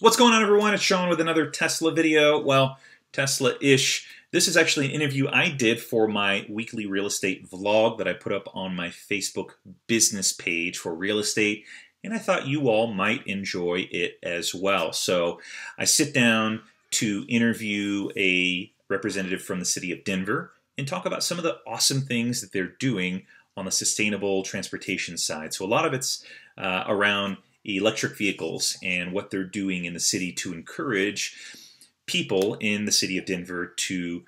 What's going on, everyone? It's Sean with another Tesla video. Well, Tesla-ish. This is actually an interview I did for my weekly real estate vlog that I put up on my Facebook business page for real estate, and I thought you all might enjoy it as well. So I sit down to interview a representative from the city of Denver and talk about some of the awesome things that they're doing on the sustainable transportation side. So a lot of it's around electric vehicles and what they're doing in the city to encourage people in the city of Denver to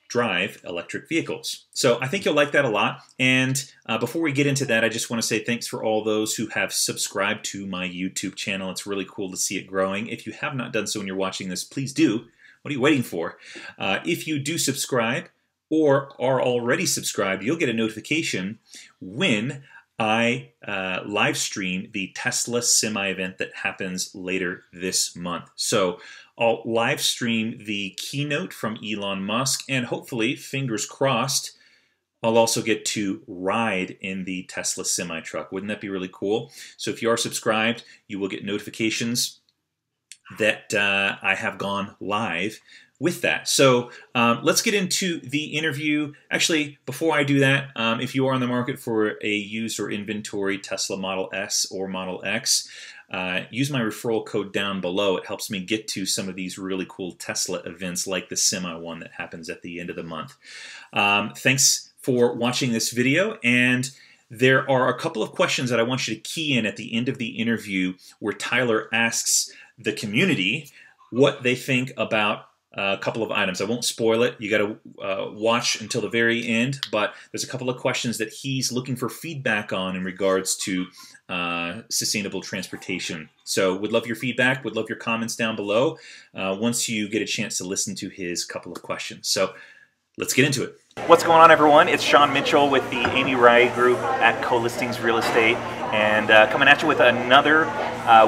drive electric vehicles. So I think you'll like that a lot. And before we get into that, I just want to say thanks for all those who have subscribed to my YouTube channel. It's really cool to see it growing. If you have not done so and you're watching this, please do. What are you waiting for? If you do subscribe or are already subscribed, you'll get a notification when I live stream the Tesla Semi event that happens later this month. So I'll live stream the keynote from Elon Musk, and hopefully, fingers crossed, I'll also get to ride in the Tesla Semi truck. Wouldn't that be really cool? So if you are subscribed, you will get notifications that I have gone live with that. So let's get into the interview. Actually, before I do that, if you are on the market for a used or inventory Tesla Model S or Model X, use my referral code down below. It helps me get to some of these really cool Tesla events like the Semi one that happens at the end of the month. Thanks for watching this video, and there are a couple of questions that I want you to key in at the end of the interview where Tyler asks the community what they think about a couple of items. I won't spoil it. You got to watch until the very end, but there's a couple of questions that he's looking for feedback on in regards to sustainable transportation. So would love your feedback, would love your comments down below once you get a chance to listen to his couple of questions. So let's get into it. What's going on, everyone? It's Sean Mitchell with the Amy Wright Group at Co-Listings Real Estate, and coming at you with another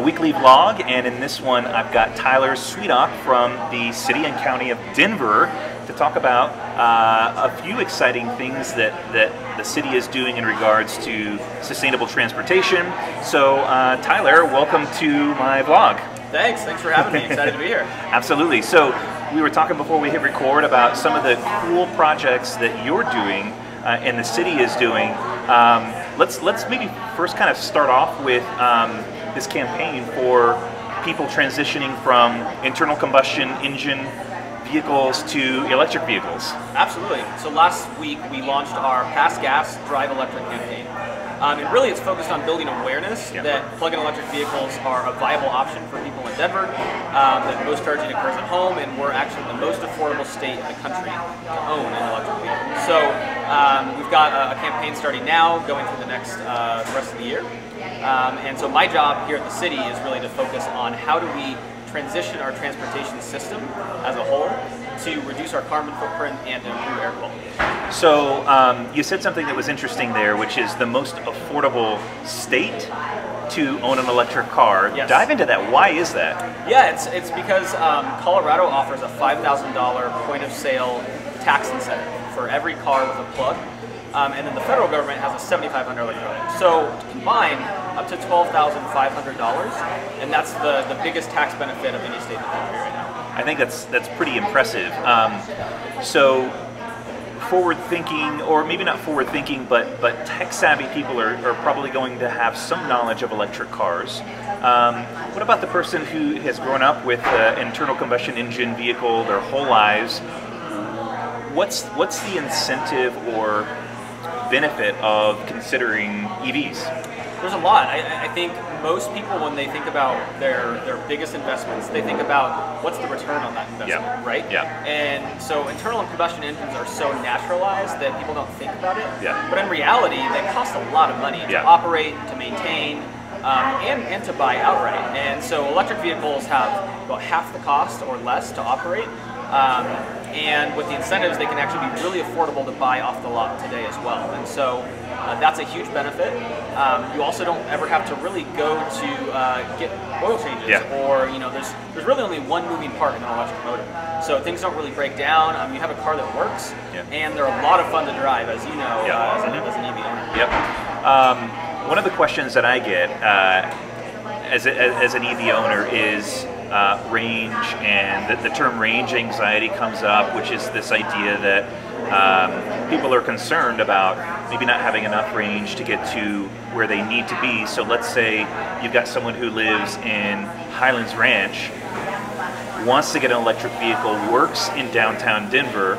weekly vlog. And in this one, I've got Tyler Svitak from the City and County of Denver to talk about a few exciting things that the city is doing in regards to sustainable transportation. So Tyler, welcome to my vlog. Thanks for having me. Excited to be here. Absolutely. So we were talking before we hit record about some of the cool projects that you're doing and the city is doing. Let's maybe first kind of start off with this campaign for people transitioning from internal combustion engine vehicles to electric vehicles. Absolutely. So last week we launched our Pass Gas, Drive Electric campaign. And really it's focused on building awareness that plug-in electric vehicles are a viable option for people in Denver, that most charging occurs at home, and we're actually the most affordable state in the country to own an electric vehicle. So we've got a campaign starting now, going through the rest of the year. And so my job here at the city is really to focus on how do we transition our transportation system as a whole to reduce our carbon footprint and improve air quality. So you said something that was interesting there, which is the most affordable state to own an electric car. Yes. Dive into that. Why is that? Yeah, it's because Colorado offers a $5,000 point of sale tax incentive for every car with a plug. And then the federal government has a $7,500 credit. So combined, up to $12,500, and that's the biggest tax benefit of any state in the country right now. I think that's pretty impressive. So forward-thinking, or maybe not forward-thinking, but tech-savvy people are probably going to have some knowledge of electric cars. What about the person who has grown up with an internal combustion engine vehicle their whole lives? What's the incentive or benefit of considering EVs? There's a lot. I think most people, when they think about their biggest investments, they think about what's the return on that investment, right? Yeah. And so internal combustion engines are so naturalized that people don't think about it. Yeah. But in reality, they cost a lot of money to operate, to maintain, and to buy outright. And so electric vehicles have about half the cost or less to operate. And with the incentives, they can actually be really affordable to buy off the lot today as well. And so that's a huge benefit. You also don't ever have to really go to get oil changes, or there's really only one moving part in an electric motor. So things don't really break down. You have a car that works, and they're a lot of fun to drive, as you know, as an EV owner. Yep. One of the questions that I get as an EV owner is, range, and the term range anxiety comes up, which is this idea that people are concerned about maybe not having enough range to get to where they need to be. So let's say you've got someone who lives in Highlands Ranch, wants to get an electric vehicle, works in downtown Denver.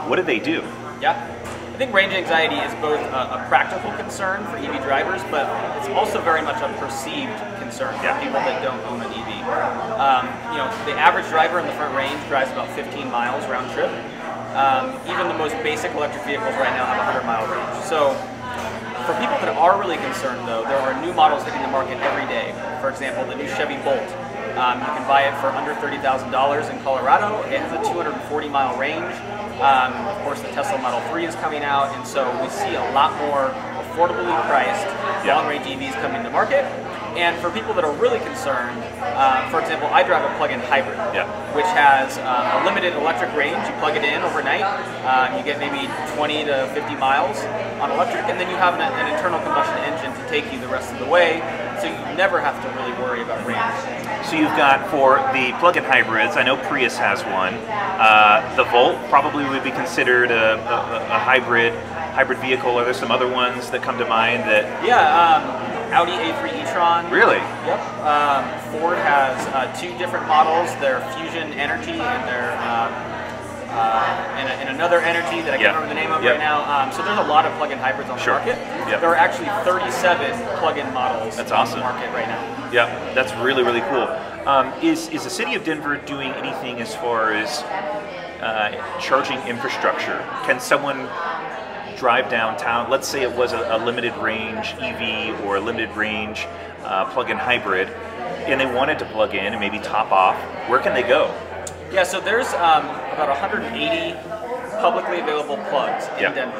What do they do? Yeah. I think range anxiety is both a practical concern for EV drivers, but it's also very much a perceived concern for people that don't own an EV. The average driver in the Front Range drives about 15 miles round trip. Even the most basic electric vehicles right now have a 100-mile range. So for people that are really concerned, though, there are new models hitting the market every day. For example, the new Chevy Bolt. You can buy it for under $30,000 in Colorado. It has a 240-mile range. Of course, the Tesla Model 3 is coming out, and so we see a lot more affordably priced long-range EVs coming to market. And for people that are really concerned, for example, I drive a plug-in hybrid, which has a limited electric range. You plug it in overnight, you get maybe 20 to 50 miles on electric, and then you have an internal combustion engine to take you the rest of the way, so you never have to really worry about range. So you've got, for the plug-in hybrids, I know Prius has one. The Volt probably would be considered a hybrid vehicle. Are there some other ones that come to mind that? Yeah. Audi A3 e-tron. Really? Yep. Ford has two different models. Their Fusion Energy and their and another Energy that I can't remember the name of right now. So there's a lot of plug-in hybrids on the market. There are actually 37 plug-in models on the market right now. Yeah, that's really, really cool. Is the city of Denver doing anything as far as charging infrastructure? Can someone drive downtown, let's say it was a limited range EV or a limited range plug-in hybrid, and they wanted to plug in and maybe top off, where can they go? Yeah, so there's about 180 publicly available plugs in Denver.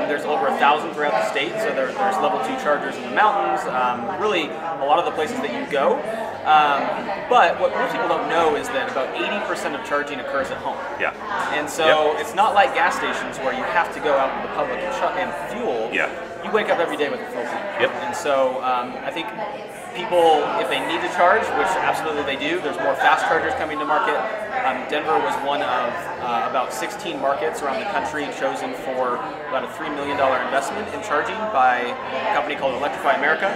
There's over 1,000 throughout the state, so there's level 2 chargers in the mountains, really a lot of the places that you go. But what most people don't know is that about 80% of charging occurs at home. Yeah. And so it's not like gas stations where you have to go out in the public and fuel. Yeah. You wake up every day with a full tank. Yep. And so I think people, if they need to charge, which absolutely they do, there's more fast chargers coming to market. Denver was one of about 16 markets around the country chosen for about a $3 million investment in charging by a company called Electrify America,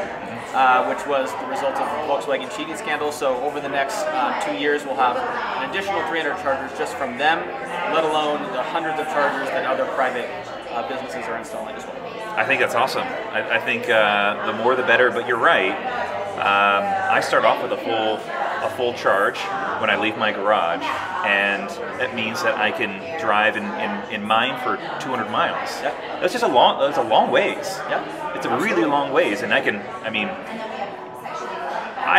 which was the result of the Volkswagen cheating scandal. So over the next 2 years, we'll have an additional 300 chargers just from them, let alone the hundreds of chargers that other private businesses are installing as well. I think that's awesome. I think the more the better, but you're right. I start off with a full charge when I leave my garage, and that means that I can drive in mine for 200 miles. Yeah. That's just a long ways. Yeah. It's a really long ways, and I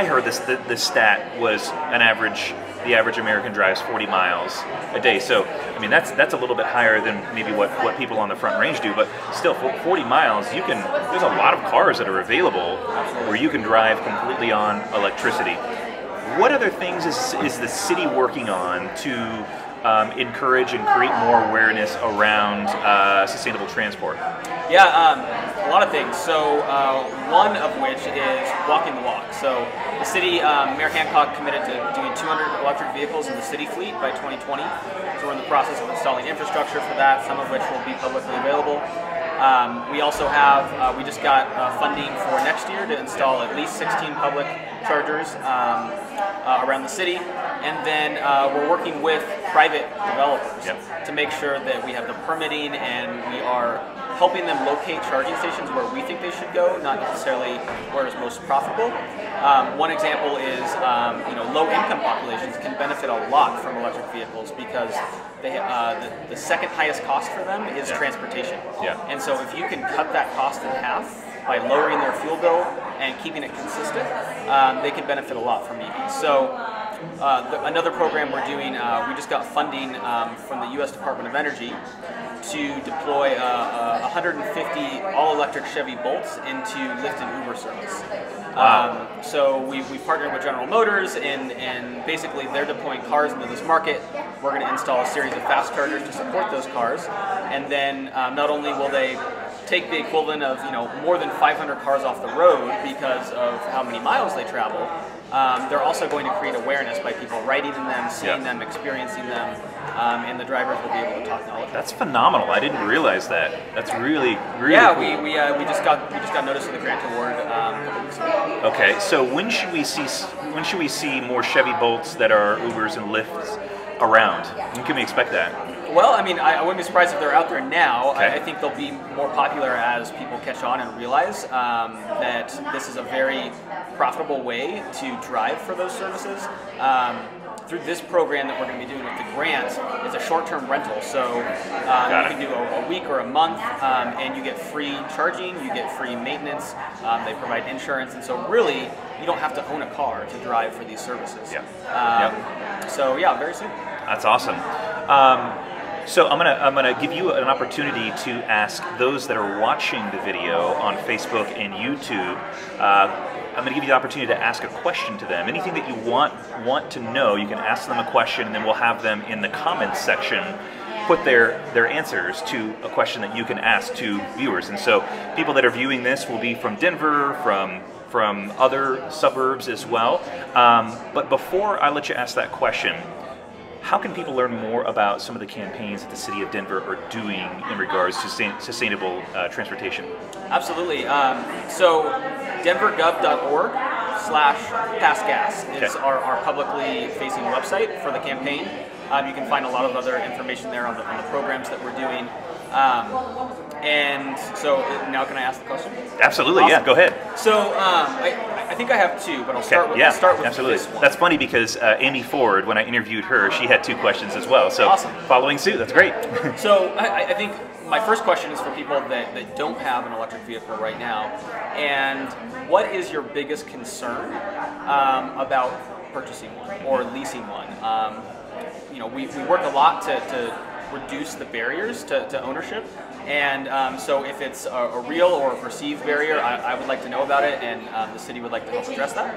heard this stat was the average American drives 40 miles a day. So, I mean, that's a little bit higher than maybe what people on the Front Range do, but still, 40 miles, there's a lot of cars that are available where you can drive completely on electricity. What other things is the city working on to encourage and create more awareness around sustainable transport? Yeah, a lot of things. So one of which is walking the walk. So the city, Mayor Hancock committed to doing 200 electric vehicles in the city fleet by 2020. So we're in the process of installing infrastructure for that, some of which will be publicly available. We also have, we just got funding for next year to install at least 16 public chargers around the city. And then we're working with private developers to make sure that we have the permitting and we are helping them locate charging stations where we think they should go, not necessarily where it's most profitable. One example is low-income populations can benefit a lot from electric vehicles because the second highest cost for them is transportation. Yeah. And so if you can cut that cost in half by lowering their fuel bill and keeping it consistent, they can benefit a lot from EVs. So another program we're doing, we just got funding from the U.S. Department of Energy to deploy 150 all-electric Chevy Bolts into Lyft and Uber service. Wow. So we partnered with General Motors, and basically they're deploying cars into this market. We're going to install a series of fast chargers to support those cars, and then not only will they take the equivalent of more than 500 cars off the road because of how many miles they travel, they're also going to create awareness by people riding in them, seeing them, experiencing them, and the drivers will be able to talk knowledge. That's phenomenal. I didn't realize that. That's really cool. We just got notice of the grant award a couple weeks ago. Okay, so when should we see more Chevy Bolts that are Ubers and Lyfts around? When can we expect that? Well, I mean, I wouldn't be surprised if they're out there now. Okay. I think they'll be more popular as people catch on and realize that this is a very profitable way to drive for those services. Through this program that we're going to be doing with the grant, it's a short-term rental, so you can do a week or a month, and you get free charging, you get free maintenance, they provide insurance, and so really, you don't have to own a car to drive for these services. So yeah, very soon. That's awesome. So I'm gonna give you an opportunity to ask those that are watching the video on Facebook and YouTube. I'm going to give you the opportunity to ask a question to them. Anything that you want to know, you can ask them a question, and then we'll have them in the comments section put their answers to a question that you can ask to viewers. And so people that are viewing this will be from Denver, from other suburbs as well. But before I let you ask that question, how can people learn more about some of the campaigns that the City of Denver are doing in regards to sustainable transportation? Absolutely. So denvergov.org/passgas is our publicly facing website for the campaign. You can find a lot of other information there on the programs that we're doing. And so now can I ask the question? Absolutely, awesome. Yeah, go ahead. So I think I have two, but I'll start with, absolutely. This one. That's funny because Amy Ford, when I interviewed her, she had two questions as well. So awesome. Following suit, that's great. So I think my first question is for people that don't have an electric vehicle right now. And what is your biggest concern about purchasing one or leasing one? We work a lot to reduce the barriers to ownership. And so if it's a real or a perceived barrier, I would like to know about it, and the city would like to help address that.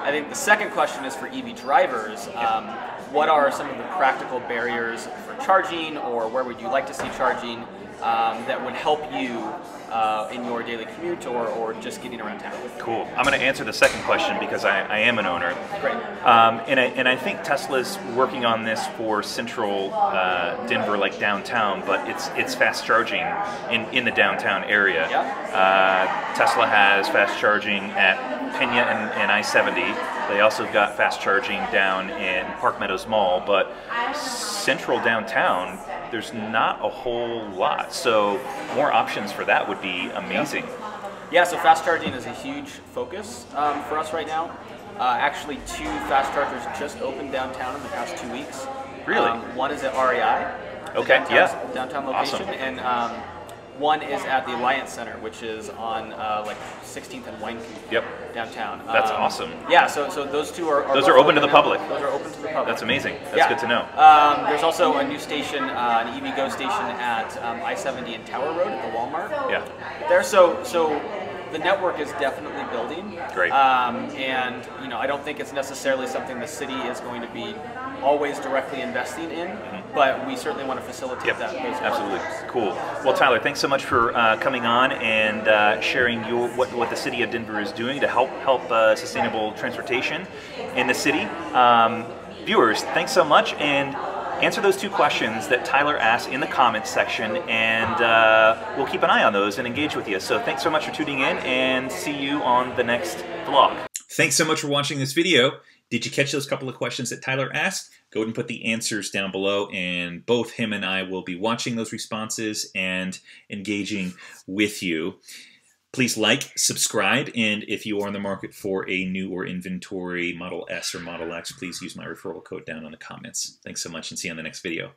I think the second question is for EV drivers. What are some of the practical barriers for charging, or where would you like to see charging that would help you in your daily commute or just getting around town? Cool. I'm going to answer the second question because I am an owner. Great. And I think Tesla's working on this for central Denver, like downtown, but it's fast charging in the downtown area. Yeah. Tesla has fast charging at Pena and I-70. They also got fast charging down in Park Meadows Mall, but central downtown, there's not a whole lot. So more options for that would be amazing. Yeah, so fast charging is a huge focus for us right now. Actually, 2 fast chargers just opened downtown in the past 2 weeks. Really? One is at REI. Okay, downtown location. Awesome. And one is at the Alliance Center, which is on like 16th and Wine downtown. That's awesome. Yeah, so those two are those are open to the public. Those are open to the public. That's amazing. That's good to know. There's also a new station, an EV Go station at I-70 and Tower Road at the Walmart. Yeah. There, so the network is definitely building. Great. And I don't think it's necessarily something the city is going to be always directly investing in, but we certainly want to facilitate that. Absolutely. Cool. Well, Tyler, thanks so much for coming on and sharing what the city of Denver is doing to help sustainable transportation in the city. Viewers, thanks so much, and answer those 2 questions that Tyler asked in the comments section, and we'll keep an eye on those and engage with you. So thanks so much for tuning in, and see you on the next vlog. Thanks so much for watching this video. Did you catch those couple of questions that Tyler asked? Go ahead and put the answers down below, and both him and I will be watching those responses and engaging with you. Please like, subscribe, and if you are in the market for a new or inventory Model S or Model X, please use my referral code down in the comments. Thanks so much, and see you on the next video.